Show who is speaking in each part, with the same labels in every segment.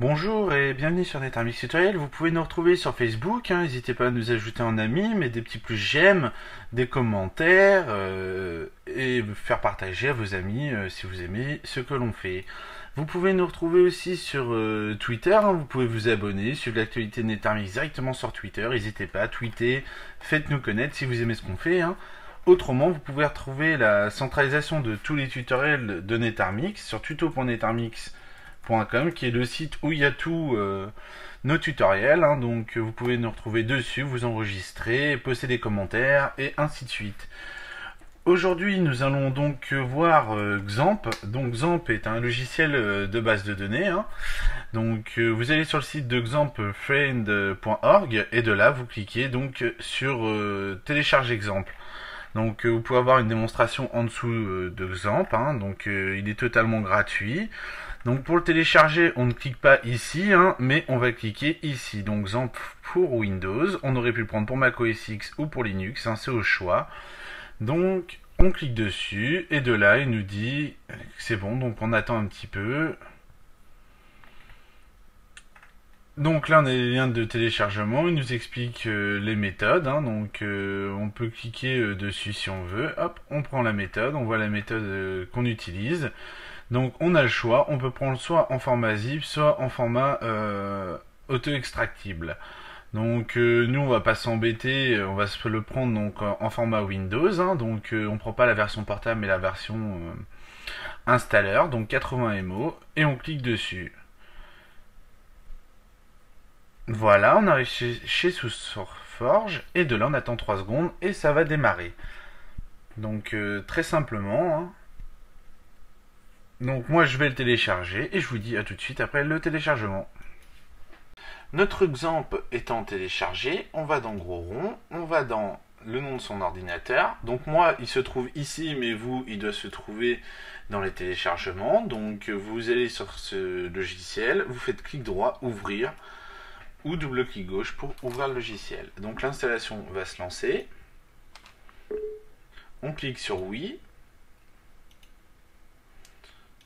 Speaker 1: Bonjour et bienvenue sur NetArmix Tutoriel. Vous pouvez nous retrouver sur Facebook, n'hésitez pas à nous ajouter en amis, mettre des petits plus j'aime, des commentaires et faire partager à vos amis si vous aimez ce que l'on fait. Vous pouvez nous retrouver aussi sur Twitter, vous pouvez vous abonner, suivre l'actualité de NetArmix directement sur Twitter, n'hésitez pas à tweeter, faites-nous connaître si vous aimez ce qu'on fait. Autrement, vous pouvez retrouver la centralisation de tous les tutoriels de NetArmix sur tuto.netarmix.com qui est le site où il y a tous nos tutoriels. Donc vous pouvez nous retrouver dessus, vous enregistrer, poster des commentaires et ainsi de suite. Aujourd'hui, nous allons donc voir XAMPP. Donc XAMPP est un logiciel de base de données. Donc vous allez sur le site de xampfriend.org et de là vous cliquez donc sur télécharger XAMPP. Donc vous pouvez avoir une démonstration en dessous de XAMPP, donc il est totalement gratuit. Donc pour le télécharger, on ne clique pas ici, mais on va cliquer ici. Donc XAMPP pour Windows, on aurait pu le prendre pour Mac OS X ou pour Linux, c'est au choix. Donc on clique dessus et de là il nous dit que c'est bon, donc on attend un petit peu. Donc là on a les liens de téléchargement, il nous explique les méthodes, donc on peut cliquer dessus si on veut, hop, on prend la méthode, on voit la méthode qu'on utilise. Donc on a le choix, on peut prendre soit en format zip, soit en format auto-extractible. Donc nous on va pas s'embêter, on va se le prendre donc en format Windows, donc on prend pas la version portable mais la version installeur, donc 80 MO, et on clique dessus. Voilà, on arrive chez SourceForge, et de là on attend 3 secondes et ça va démarrer. Donc très simplement, donc moi je vais le télécharger et je vous dis à tout de suite après le téléchargement. Notre XAMPP étant téléchargé, on va dans gros rond, on va dans le nom de son ordinateur. Donc moi, il se trouve ici, mais vous, il doit se trouver dans les téléchargements. Donc vous allez sur ce logiciel, vous faites clic droit, ouvrir, ou double clic gauche pour ouvrir le logiciel. Donc l'installation va se lancer. On clique sur oui.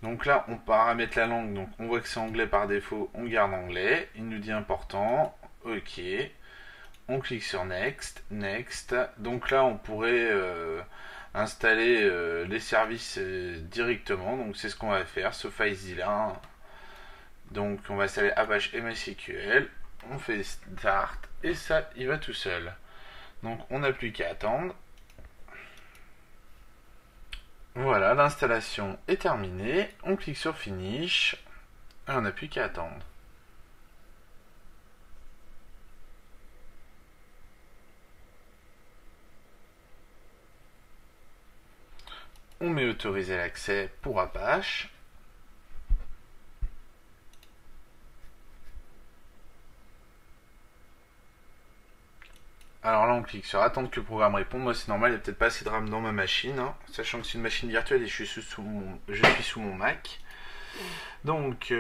Speaker 1: Donc là, on paramètre la langue, donc on voit que c'est anglais par défaut, on garde anglais. Il nous dit important, ok. On clique sur next, next. Donc là, on pourrait installer les services directement. Donc c'est ce qu'on va faire, ce FileZilla. Donc on va installer Apache MySQL. On fait start et ça, il va tout seul. Donc on n'a plus qu'à attendre. Voilà, l'installation est terminée. On clique sur Finish. Et on n'a plus qu'à attendre. On met autoriser l'accès pour Apache. Alors là, on clique sur attendre que le programme réponde. Moi, c'est normal, il n'y a peut-être pas assez de RAM dans ma machine, sachant que c'est une machine virtuelle et je suis sous mon Mac. Donc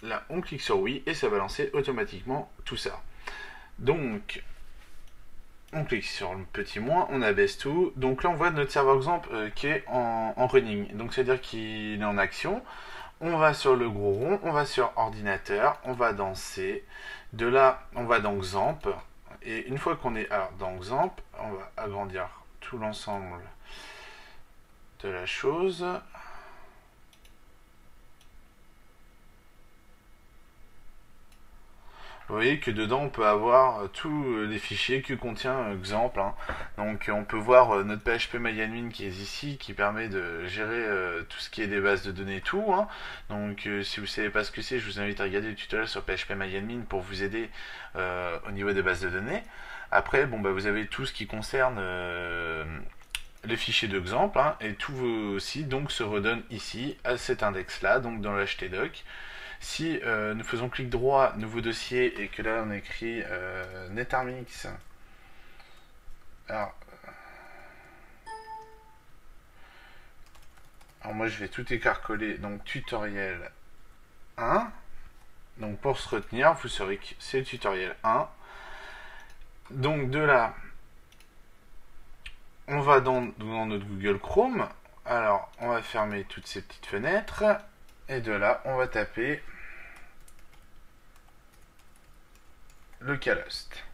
Speaker 1: là, on clique sur oui et ça va lancer automatiquement tout ça. Donc, on clique sur le petit moins, on abaisse tout. Donc là, on voit notre serveur XAMPP qui est en running. Donc, c'est-à-dire qu'il est en action. On va sur le gros rond, on va sur ordinateur, on va dans C. De là, on va dans XAMPP. Et une fois qu'on est dans XAMPP, on va agrandir tout l'ensemble de la chose. Vous voyez que dedans on peut avoir tous les fichiers que contient XAMPP. Donc on peut voir notre PHP MyAdmin qui est ici, qui permet de gérer tout ce qui est des bases de données, tout. Donc si vous ne savez pas ce que c'est, je vous invite à regarder le tutoriel sur PHP MyAdmin pour vous aider au niveau des bases de données. Après, vous avez tout ce qui concerne les fichiers de XAMPP, et tout aussi donc se redonne ici à cet index-là, donc dans le htdoc. Si nous faisons clic droit, nouveau dossier, et que là on écrit NetArmix, alors moi je vais tout écarcoler, donc tutoriel 1, donc pour se retenir, vous saurez que c'est le tutoriel 1. Donc de là, on va dans notre Google Chrome, alors on va fermer toutes ces petites fenêtres, et de là on va taper localhost.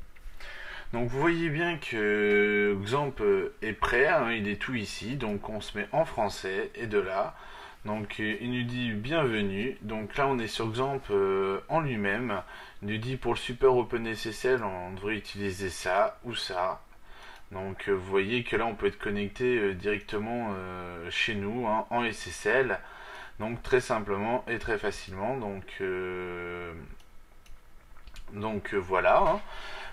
Speaker 1: Donc vous voyez bien que Xampp est prêt, hein, il est tout ici, donc on se met en français et de là, donc il nous dit bienvenue, donc là on est sur Xampp en lui-même, il nous dit pour le super OpenSSL on devrait utiliser ça ou ça, donc vous voyez que là on peut être connecté directement chez nous hein, en SSL, donc très simplement et très facilement, donc voilà. Hein.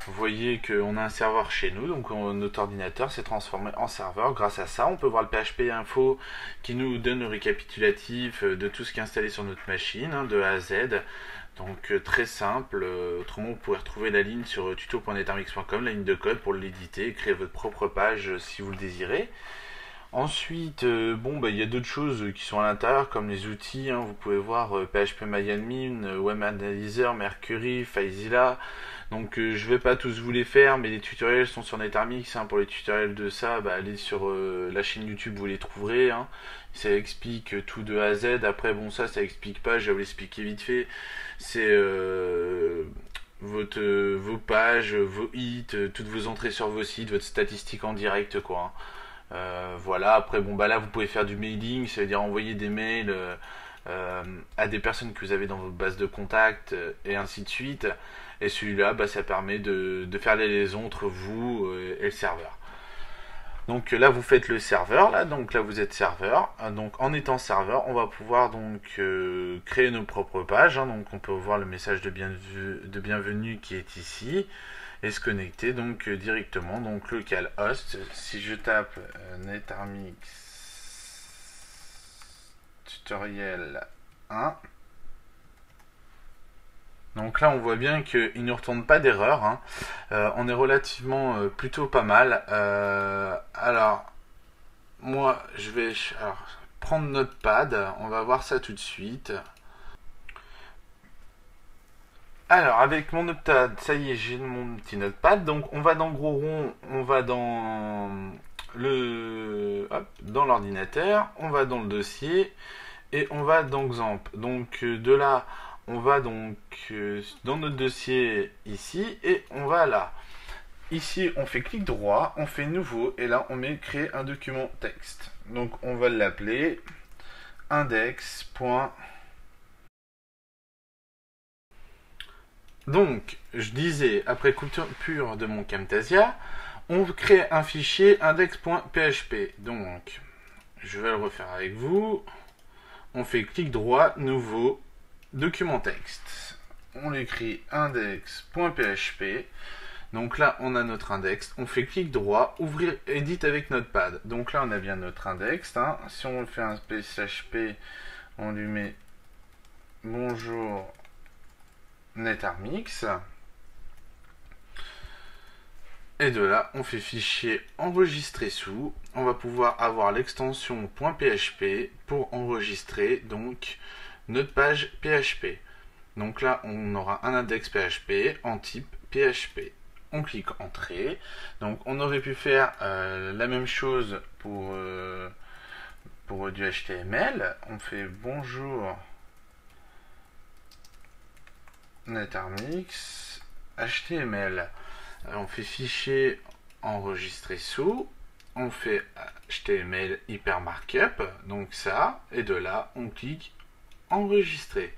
Speaker 1: Vous voyez qu'on a un serveur chez nous, donc notre ordinateur s'est transformé en serveur. Grâce à ça, on peut voir le PHP info qui nous donne le récapitulatif de tout ce qui est installé sur notre machine, hein, de A à Z. Donc très simple. Autrement, vous pouvez retrouver la ligne sur tuto.netarmix.com, la ligne de code pour l'éditer, créer votre propre page si vous le désirez. Ensuite, il y a d'autres choses qui sont à l'intérieur, comme les outils. Hein, vous pouvez voir PHPMyAdmin, Web Analyzer, Mercury, FileZilla. Donc, je vais pas tous vous les faire, mais les tutoriels sont sur Netarmix. Hein, pour les tutoriels de ça, allez sur la chaîne YouTube, vous les trouverez. Hein. Ça explique tout de A à Z. Après, ça explique pas. Je vais vous l'expliquer vite fait. C'est vos pages, vos hits, toutes vos entrées sur vos sites, votre statistique en direct, quoi. Hein. Voilà, après là vous pouvez faire du mailing, ça veut dire envoyer des mails à des personnes que vous avez dans votre base de contact et ainsi de suite, et celui-là ça permet de faire les liaisons entre vous et le serveur. Donc là vous faites le serveur, donc là vous êtes serveur, donc en étant serveur on va pouvoir donc créer nos propres pages, hein, donc on peut voir le message de bienvenue qui est ici, et se connecter donc directement, donc localhost. Si je tape Netarmix tutoriel 1, donc là on voit bien qu'il ne retourne pas d'erreur, hein. On est relativement plutôt pas mal. Alors moi je vais prendre Notepad, on va voir ça tout de suite. Alors, avec mon Notepad, ça y est, j'ai mon petit Notepad. Donc, on va dans Gros Rond, on va dans dans l'ordinateur, on va dans le dossier et on va dans Xampp. Donc, de là, on va donc dans notre dossier ici et on va là. Ici, on fait clic droit, on fait nouveau et là, on met créer un document texte. Donc, on va l'appeler index. Donc, je disais, après coupure de mon Camtasia, on crée un fichier index.php. Donc, je vais le refaire avec vous. On fait clic droit, nouveau, document texte. On l'écrit index.php. Donc là, on a notre index. On fait clic droit, ouvrir, edit avec Notepad. Donc là, on a bien notre index. Hein. Si on fait un php, on lui met bonjour Netarmix. Et de là, on fait fichier enregistrer sous. On va pouvoir avoir l'extension .php pour enregistrer donc notre page PHP. Donc là, on aura un index PHP en type PHP. On clique entrée. Donc on aurait pu faire la même chose pour du HTML. On fait bonjour Netarmix HTML. On fait fichier enregistrer sous, on fait HTML hyper markup, donc ça, et de là on clique enregistrer.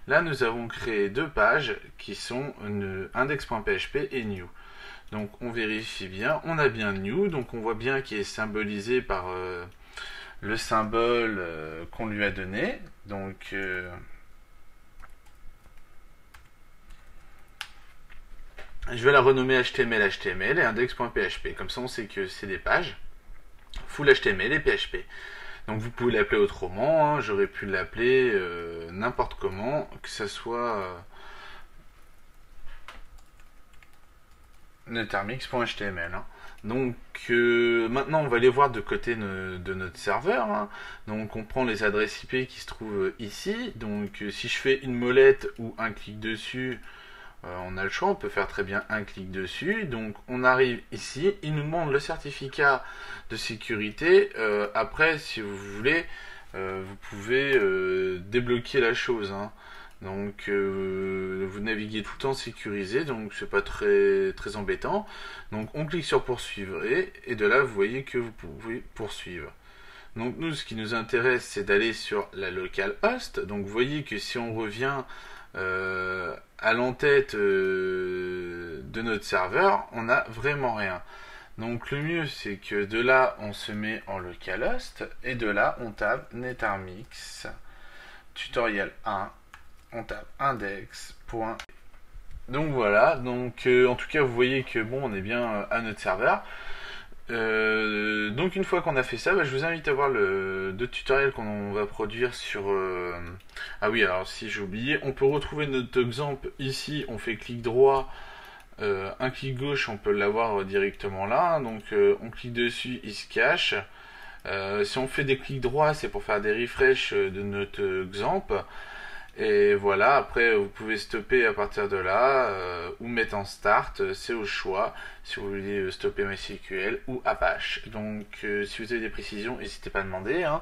Speaker 1: Là nous avons créé deux pages qui sont index.php et new. Donc on vérifie bien, on a bien new, donc on voit bien qu'il est symbolisé par le symbole qu'on lui a donné. Donc je vais la renommer HTML et index.php. Comme ça, on sait que c'est des pages full HTML et PHP. Donc, vous pouvez l'appeler autrement. Hein. J'aurais pu l'appeler n'importe comment, que ça soit netarmix.html. Hein. Donc, maintenant, on va aller voir de côté de notre serveur. Hein. Donc, on prend les adresses IP qui se trouvent ici. Donc, si je fais une molette ou un clic dessus, on a le choix, on peut faire très bien un clic dessus. Donc on arrive ici, il nous demande le certificat de sécurité. Après, si vous voulez, vous pouvez débloquer la chose. Hein. Donc vous naviguez tout le temps sécurisé, donc c'est pas très très embêtant. Donc on clique sur poursuivre et de là vous voyez que vous pouvez poursuivre. Donc nous, ce qui nous intéresse, c'est d'aller sur la localhost. Donc vous voyez que si on revient à l'entête de notre serveur, on n'a vraiment rien. Donc le mieux, c'est que de là, on se met en localhost et de là, on tape netarmix tutoriel 1, on tape index. Donc voilà, donc en tout cas, vous voyez que bon, on est bien à notre serveur. Donc une fois qu'on a fait ça, je vous invite à voir le deux tutoriels qu'on va produire sur... Ah oui, alors si j'ai oublié, on peut retrouver notre exemple ici, on fait clic droit, un clic gauche, on peut l'avoir directement là, donc on clique dessus, il se cache. Si on fait des clics droits, c'est pour faire des refresh de notre exemple. Et voilà, après vous pouvez stopper à partir de là ou mettre en start, c'est au choix si vous voulez stopper MySQL ou Apache. Donc si vous avez des précisions, n'hésitez pas à demander. Hein.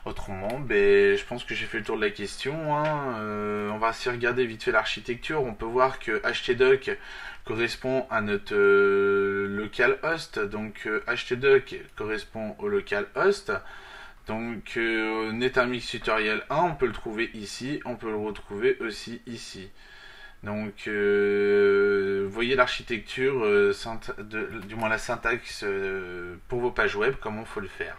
Speaker 1: Autrement, je pense que j'ai fait le tour de la question. Hein. On va aussi regarder vite fait l'architecture. On peut voir que htdoc correspond à notre localhost. Donc htdoc correspond au localhost. Donc netarmix tutoriel 1, on peut le trouver ici, on peut le retrouver aussi ici. Donc vous voyez l'architecture, du moins la syntaxe pour vos pages web, comment il faut le faire.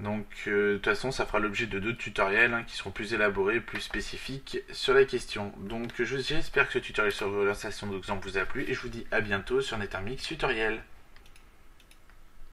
Speaker 1: Donc de toute façon ça fera l'objet de d'autres tutoriels qui seront plus élaborés, plus spécifiques sur la question. Donc j'espère que ce tutoriel sur l'installation d'exemple vous a plu et je vous dis à bientôt sur netarmix tutoriel.